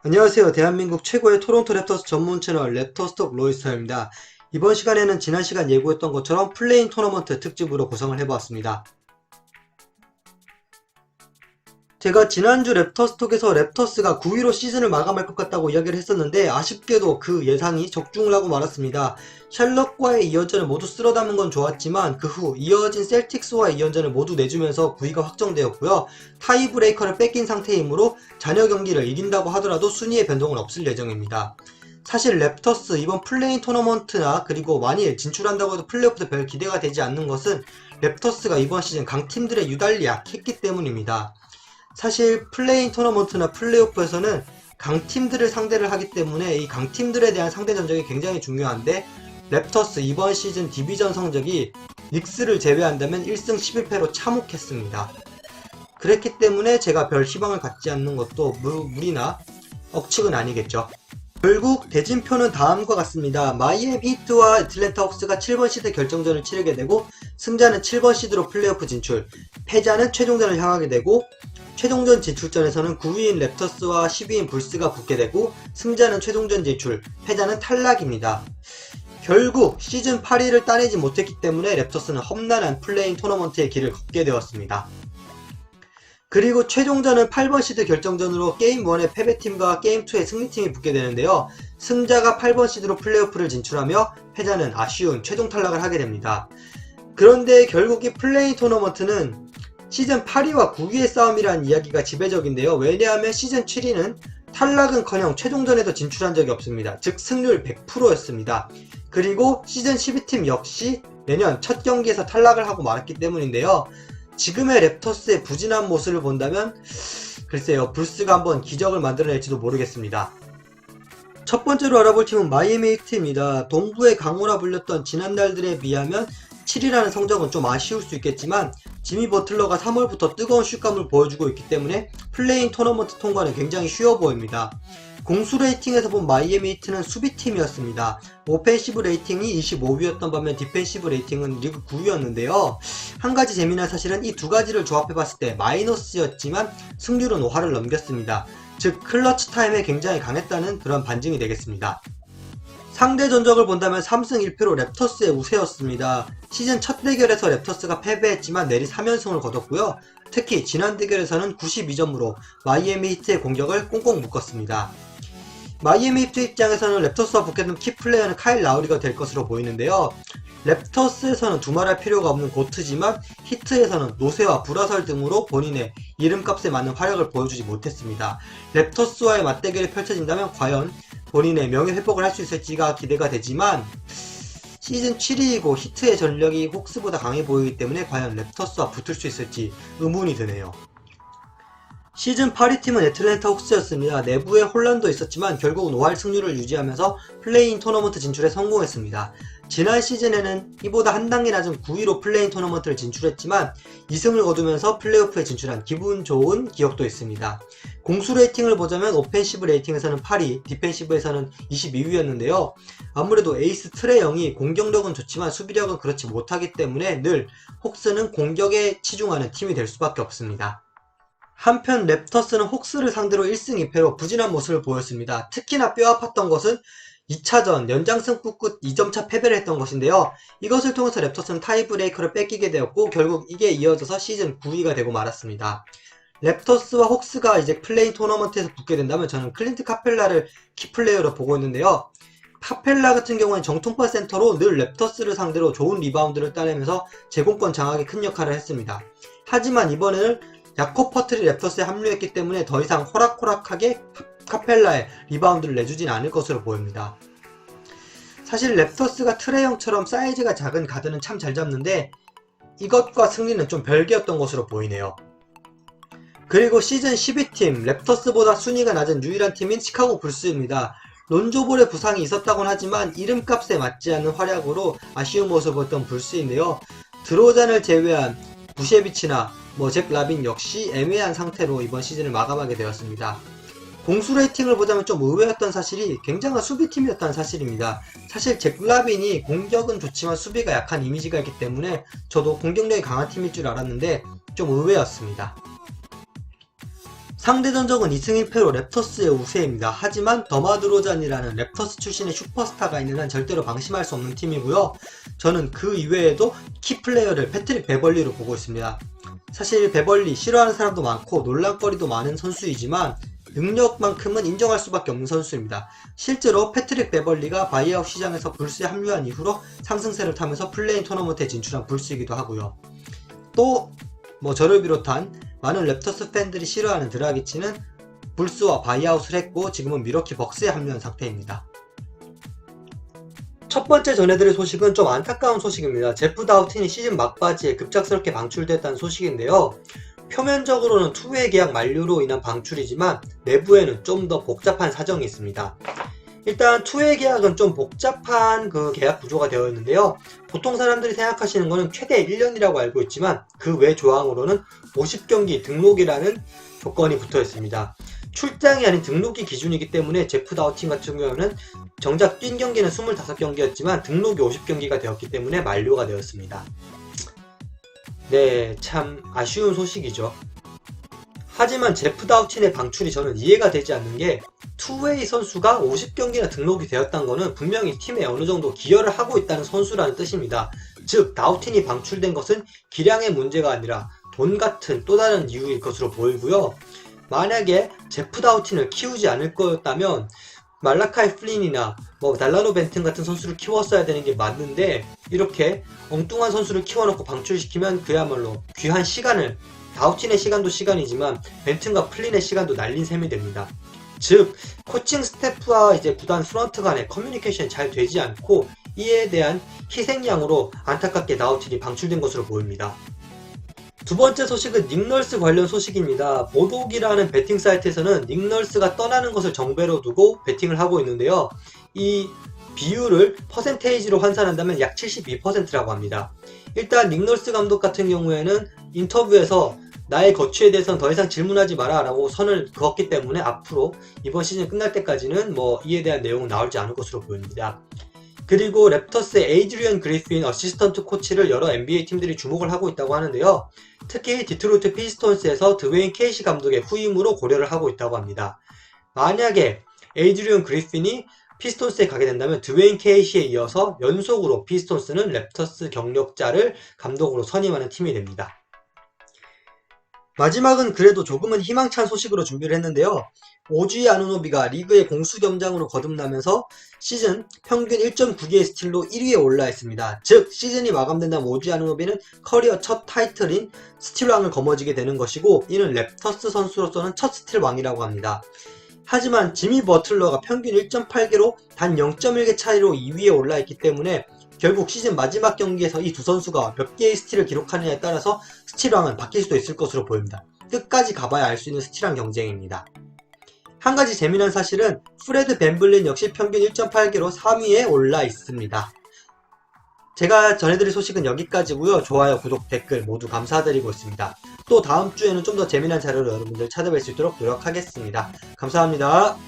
안녕하세요. 대한민국 최고의 토론토 랩터스 전문 채널 랩터스톡 로이스터입니다. 이번 시간에는 지난 시간 예고했던 것처럼 플레인 토너먼트 특집으로 구성을 해보았습니다. 제가 지난주 랩터스톡에서 랩터스가 9위로 시즌을 마감할 것 같다고 이야기를 했었는데 아쉽게도 그 예상이 적중을 하고 말았습니다. 샬럿과의 2연전을 모두 쓸어담은 건 좋았지만 그 후 이어진 셀틱스와의 2연전을 모두 내주면서 9위가 확정되었고요. 타이브레이커를 뺏긴 상태이므로 잔여 경기를 이긴다고 하더라도 순위의 변동은 없을 예정입니다. 사실 랩터스 이번 플레인 토너먼트나 그리고 만일 진출한다고 해도 플레이오프도 별 기대가 되지 않는 것은 랩터스가 이번 시즌 강팀들에 유달리 약했기 때문입니다. 사실 플레인 토너먼트나 플레이오프에서는 강팀들을 상대를 하기 때문에 이 강팀들에 대한 상대 전적이 굉장히 중요한데 랩터스 이번 시즌 디비전 성적이 닉스를 제외한다면 1승 11패로 참혹했습니다. 그랬기 때문에 제가 별 희망을 갖지 않는 것도 무리나 억측은 아니겠죠. 결국 대진표는 다음과 같습니다. 마이애미 히트와 애틀랜타 혹스가 7번 시드 결정전을 치르게 되고 승자는 7번 시드로 플레이오프 진출, 패자는 최종전을 향하게 되고 최종전 진출전에서는 9위인 랩터스와 10위인 불스가 붙게 되고 승자는 최종전 진출, 패자는 탈락입니다. 결국 시즌 8위를 따내지 못했기 때문에 랩터스는 험난한 플레인 토너먼트의 길을 걷게 되었습니다. 그리고 최종전은 8번 시드 결정전으로 게임 1의 패배팀과 게임 2의 승리팀이 붙게 되는데요. 승자가 8번 시드로 플레이오프를 진출하며 패자는 아쉬운 최종 탈락을 하게 됩니다. 그런데 결국 이 플레인 토너먼트는 시즌 8위와 9위의 싸움이라는 이야기가 지배적인데요. 왜냐하면 시즌 7위는 탈락은커녕 최종전에도 진출한 적이 없습니다. 즉 승률 100%였습니다. 그리고 시즌 12팀 역시 매년 첫 경기에서 탈락을 하고 말았기 때문인데요. 지금의 랩터스의 부진한 모습을 본다면 글쎄요, 불스가 한번 기적을 만들어낼지도 모르겠습니다. 첫 번째로 알아볼 팀은 마이애미 히트입니다. 동부의 강호라 불렸던 지난달들에 비하면 7위라는 성적은 좀 아쉬울 수 있겠지만 지미 버틀러가 3월부터 뜨거운 슛감을 보여주고 있기 때문에 플레인 토너먼트 통과는 굉장히 쉬워 보입니다. 공수 레이팅에서 본 마이애미 히트는 수비팀이었습니다. 오펜시브 레이팅이 25위였던 반면 디펜시브 레이팅은 리그 9위였는데요. 한 가지 재미난 사실은 이 두 가지를 조합해봤을 때 마이너스였지만 승률은 5할을 넘겼습니다. 즉 클러치 타임에 굉장히 강했다는 그런 반증이 되겠습니다. 상대 전적을 본다면 3승 1패로 랩터스의 우세였습니다. 시즌 첫 대결에서 랩터스가 패배했지만 내리 3연승을 거뒀고요. 특히 지난 대결에서는 92점으로 마이애미 히트의 공격을 꽁꽁 묶었습니다. 마이애미 히트 입장에서는 랩터스와 붙게 된 키플레이어는 카일 라우리가 될 것으로 보이는데요. 랩터스에서는 두말할 필요가 없는 고트지만 히트에서는 노세와 불화설 등으로 본인의 이름값에 맞는 활약을 보여주지 못했습니다. 랩터스와의 맞대결이 펼쳐진다면 과연 본인의 명예회복을 할 수 있을지가 기대가 되지만 시즌 7위이고 히트의 전력이 혹스보다 강해 보이기 때문에 과연 랩터스와 붙을 수 있을지 의문이 드네요. 시즌 8위 팀은 애틀랜타 혹스였습니다. 내부에 혼란도 있었지만 결국은 5할 승률을 유지하면서 플레이인 토너먼트 진출에 성공했습니다. 지난 시즌에는 이보다 한 단계 낮은 9위로 플레이인 토너먼트를 진출했지만 2승을 거두면서 플레이오프에 진출한 기분 좋은 기억도 있습니다. 공수 레이팅을 보자면 오펜시브 레이팅에서는 8위, 디펜시브에서는 22위였는데요. 아무래도 에이스 트레 영이 공격력은 좋지만 수비력은 그렇지 못하기 때문에 늘 혹스는 공격에 치중하는 팀이 될 수밖에 없습니다. 한편 랩터스는 혹스를 상대로 1승 2패로 부진한 모습을 보였습니다. 특히나 뼈아팠던 것은 2차전 연장승부 끝 2점차 패배를 했던 것인데요. 이것을 통해서 랩터스는 타이브레이커를 뺏기게 되었고 결국 이게 이어져서 시즌 9위가 되고 말았습니다. 랩터스와 혹스가 이제 플레인 토너먼트에서 붙게 된다면 저는 클린트 카펠라를 키플레이어로 보고 있는데요. 카펠라 같은 경우는 정통파 센터로 늘 랩터스를 상대로 좋은 리바운드를 따내면서 제공권 장악에 큰 역할을 했습니다. 하지만 이번에는 야코 퍼틀이 랩터스에 합류했기 때문에 더 이상 호락호락하게 카펠라에 리바운드를 내주진 않을 것으로 보입니다. 사실 랩터스가 트레이형처럼 사이즈가 작은 가드는 참 잘 잡는데 이것과 승리는 좀 별개였던 것으로 보이네요. 그리고 시즌 12팀 랩터스보다 순위가 낮은 유일한 팀인 시카고 불스입니다. 론조볼의 부상이 있었다곤 하지만 이름값에 맞지 않는 활약으로 아쉬운 모습을 보였던 불스인데요. 드로잔을 제외한 부셰비치나 잭 라빈 역시 애매한 상태로 이번 시즌을 마감하게 되었습니다. 공수 레이팅을 보자면 좀 의외였던 사실이 굉장한 수비팀이었다는 사실입니다. 사실 잭 라빈이 공격은 좋지만 수비가 약한 이미지가 있기 때문에 저도 공격력이 강한 팀일 줄 알았는데 좀 의외였습니다. 상대 전적은 2승 1패로 랩터스의 우세입니다. 하지만 더마드로잔이라는 랩터스 출신의 슈퍼스타가 있는 한 절대로 방심할 수 없는 팀이고요. 저는 그 이외에도 키플레이어를 패트릭 베벌리로 보고 있습니다. 사실 베벌리 싫어하는 사람도 많고 논란거리도 많은 선수이지만 능력만큼은 인정할 수밖에 없는 선수입니다. 실제로 패트릭 베벌리가 바이아웃 시장에서 불스에 합류한 이후로 상승세를 타면서 플레인 토너먼트에 진출한 불스이기도 하고요. 또 저를 비롯한 많은 랩터스 팬들이 싫어하는 드라기치는 불스와 바이아웃을 했고 지금은 미러키 벅스에 합류한 상태입니다. 첫 번째 전해드릴 소식은 좀 안타까운 소식입니다. 제프 다우틴이 시즌 막바지에 급작스럽게 방출됐다는 소식인데요. 표면적으로는 투웨이 계약 만료로 인한 방출이지만 내부에는 좀 더 복잡한 사정이 있습니다. 일단 투웨이 계약은 좀 복잡한 그 계약 구조가 되어 있는데요. 보통 사람들이 생각하시는 것은 최대 1년이라고 알고 있지만 그 외 조항으로는 50경기 등록이라는 조건이 붙어 있습니다. 출장이 아닌 등록이 기준이기 때문에 제프 다우틴 같은 경우는 정작 뛴 경기는 25경기였지만 등록이 50경기가 되었기 때문에 만료가 되었습니다. 네, 참 아쉬운 소식이죠. 하지만 제프 다우틴의 방출이 저는 이해가 되지 않는 게 투웨이 선수가 50경기나 등록이 되었다는 것은 분명히 팀에 어느 정도 기여를 하고 있다는 선수라는 뜻입니다. 즉 다우틴이 방출된 것은 기량의 문제가 아니라 돈 같은 또 다른 이유일 것으로 보이고요. 만약에 제프 다우틴을 키우지 않을 거였다면 말라카이 플린이나 달라로 벤튼 같은 선수를 키웠어야 되는 게 맞는데 이렇게 엉뚱한 선수를 키워놓고 방출시키면 그야말로 귀한 시간을 다우틴의 시간도 시간이지만 벤튼과 플린의 시간도 날린 셈이 됩니다. 즉 코칭 스태프와 이제 구단 프런트 간의 커뮤니케이션이 잘 되지 않고 이에 대한 희생양으로 안타깝게 다우틴이 방출된 것으로 보입니다. 두 번째 소식은 닉널스 관련 소식입니다. 보독이라는 베팅 사이트에서는 닉널스가 떠나는 것을 정배로 두고 베팅을 하고 있는데요. 이 비율을 퍼센테이지로 환산한다면 약 72%라고 합니다. 일단 닉널스 감독 같은 경우에는 인터뷰에서 나의 거취에 대해서는 더 이상 질문하지 마라 라고 선을 그었기 때문에 앞으로 이번 시즌 끝날 때까지는 이에 대한 내용은 나올지 않을 것으로 보입니다. 그리고 랩터스의 에이드리언 그리핀 어시스턴트 코치를 여러 NBA 팀들이 주목을 하고 있다고 하는데요. 특히 디트로이트 피스톤스에서 드웨인 케이시 감독의 후임으로 고려를 하고 있다고 합니다. 만약에 에이드리언 그리핀이 피스톤스에 가게 된다면 드웨인 케이시에 이어서 연속으로 피스톤스는 랩터스 경력자를 감독으로 선임하는 팀이 됩니다. 마지막은 그래도 조금은 희망찬 소식으로 준비를 했는데요. 오지 아누노비가 리그의 공수겸장으로 거듭나면서 시즌 평균 1.9개의 스틸로 1위에 올라 있습니다. 즉 시즌이 마감된다면 오지 아누노비는 커리어 첫 타이틀인 스틸왕을 거머쥐게 되는 것이고 이는 랩터스 선수로서는 첫 스틸 왕이라고 합니다. 하지만 지미 버틀러가 평균 1.8개로 단 0.1개 차이로 2위에 올라 있기 때문에 결국 시즌 마지막 경기에서 이 두 선수가 몇 개의 스틸을 기록하느냐에 따라서 스틸왕은 바뀔 수도 있을 것으로 보입니다. 끝까지 가봐야 알 수 있는 스틸왕 경쟁입니다. 한 가지 재미난 사실은 프레드 밴블린 역시 평균 1.8개로 3위에 올라 있습니다. 제가 전해드릴 소식은 여기까지고요. 좋아요, 구독, 댓글 모두 감사드리고 있습니다. 또 다음 주에는 좀 더 재미난 자료로 여러분들 찾아뵐 수 있도록 노력하겠습니다. 감사합니다.